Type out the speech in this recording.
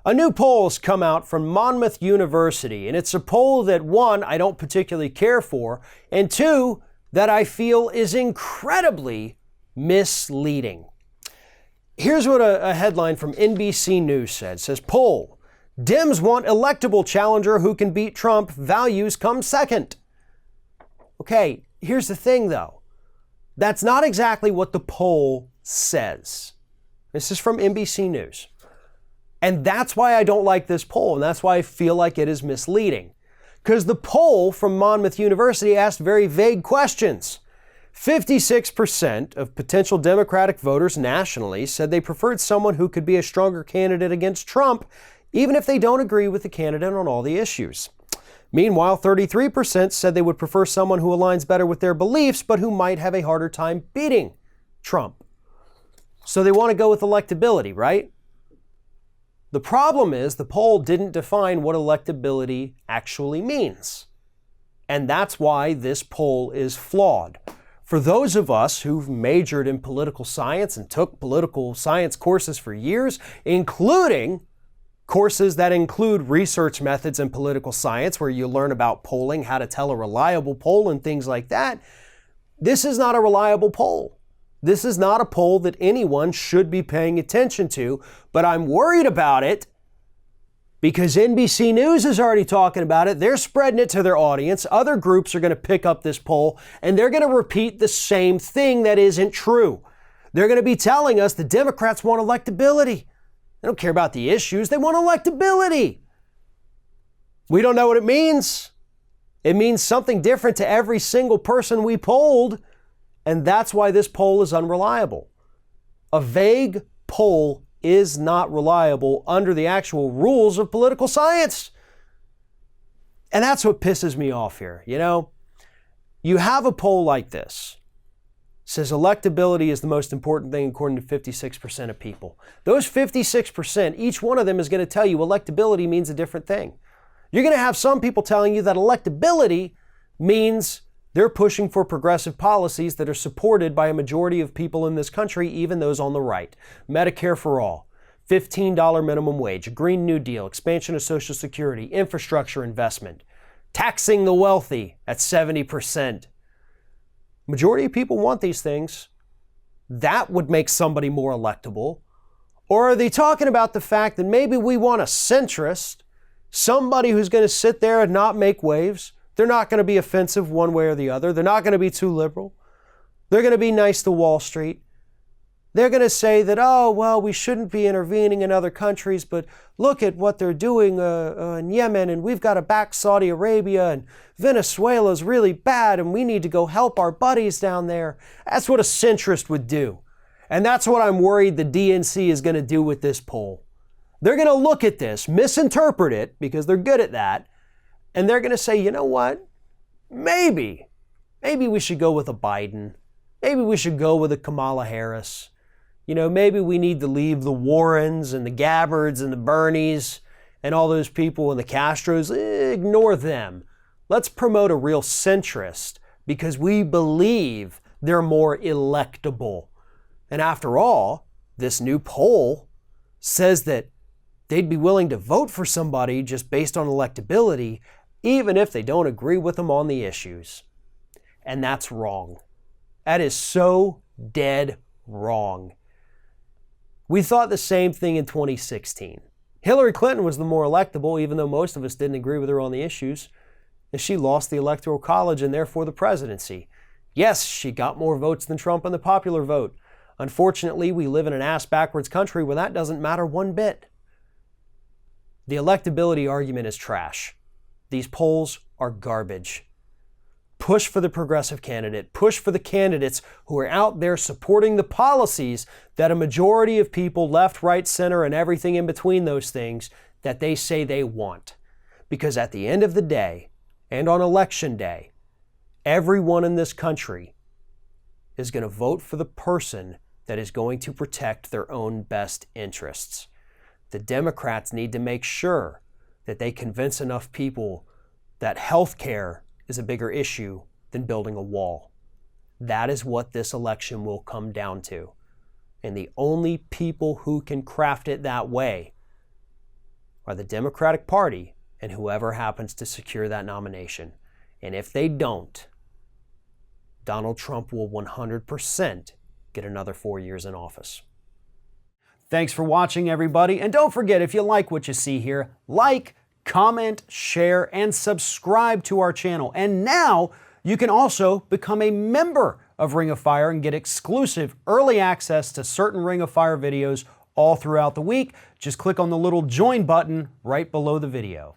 A new poll's come out from Monmouth University, and it's a poll that, one, I don't particularly care for, and two, that I feel is incredibly misleading. Here's what a headline from NBC News said. It says, poll, Dems want electable challenger who can beat Trump, values come second. Okay, here's the thing though. That's not exactly what the poll says. This is from NBC News. And that's why I don't like this poll, and that's why I feel like it is misleading. Because the poll from Monmouth University asked very vague questions. 56% of potential Democratic voters nationally said they preferred someone who could be a stronger candidate against Trump, even if they don't agree with the candidate on all the issues. Meanwhile, 33% said they would prefer someone who aligns better with their beliefs, but who might have a harder time beating Trump. So they want to go with electability, right? The problem is the poll didn't define what electability actually means. And that's why this poll is flawed. For those of us who've majored in political science and took political science courses for years, including courses that include research methods in political science, where you learn about polling, how to tell a reliable poll and things like that, this is not a reliable poll. This is not a poll that anyone should be paying attention to, but I'm worried about it because NBC News is already talking about it. They're spreading it to their audience. Other groups are going to pick up this poll and they're going to repeat the same thing that isn't true. They're going to be telling us the Democrats want electability. They don't care about the issues. They want electability. We don't know what it means. It means something different to every single person we polled. And that's why this poll is unreliable. A vague poll is not reliable under the actual rules of political science. And that's what pisses me off here. You know, you have a poll like this. It says electability is the most important thing according to 56% of people. Those 56%, each one of them is going to tell you electability means a different thing. You're going to have some people telling you that electability means they're pushing for progressive policies that are supported by a majority of people in this country, even those on the right. Medicare for all, $15 minimum wage, a Green New Deal, expansion of Social Security, infrastructure investment, taxing the wealthy at 70%. Majority of people want these things. That would make somebody more electable. Or are they talking about the fact that maybe we want a centrist, somebody who's going to sit there and not make waves? They're not going to be offensive one way or the other. They're not going to be too liberal. They're going to be nice to Wall Street. They're going to say that, oh, well, we shouldn't be intervening in other countries, but look at what they're doing in Yemen, and we've got to back Saudi Arabia, and Venezuela's really bad, and we need to go help our buddies down there. That's what a centrist would do. And that's what I'm worried the DNC is going to do with this poll. They're going to look at this, misinterpret it, because they're good at that, and they're going to say, you know what? Maybe we should go with a Biden. Maybe we should go with a Kamala Harris. You know, maybe we need to leave the Warrens and the Gabbards and the Bernies and all those people and the Castros. Ignore them. Let's promote a real centrist because we believe they're more electable. And after all, this new poll says that they'd be willing to vote for somebody just based on electability, even if they don't agree with them on the issues. And that's wrong. That is so dead wrong. We thought the same thing in 2016. Hillary Clinton was the more electable, even though most of us didn't agree with her on the issues, and she lost the Electoral College and therefore the presidency. Yes, she got more votes than Trump in the popular vote. Unfortunately, we live in an ass-backwards country where that doesn't matter one bit. The electability argument is trash. These polls are garbage. Push for the progressive candidate. Push for the candidates who are out there supporting the policies that a majority of people, left, right, center, and everything in between those things, that they say they want. Because at the end of the day, and on election day, everyone in this country is going to vote for the person that is going to protect their own best interests. The Democrats need to make sure that they convince enough people that health care is a bigger issue than building a wall. That is what this election will come down to. And the only people who can craft it that way are the Democratic Party and whoever happens to secure that nomination. And if they don't, Donald Trump will 100% get another 4 years in office. Thanks for watching, everybody. And don't forget, if you like what you see here, like, comment, share, and subscribe to our channel. And now you can also become a member of Ring of Fire and get exclusive early access to certain Ring of Fire videos all throughout the week. Just click on the little join button right below the video.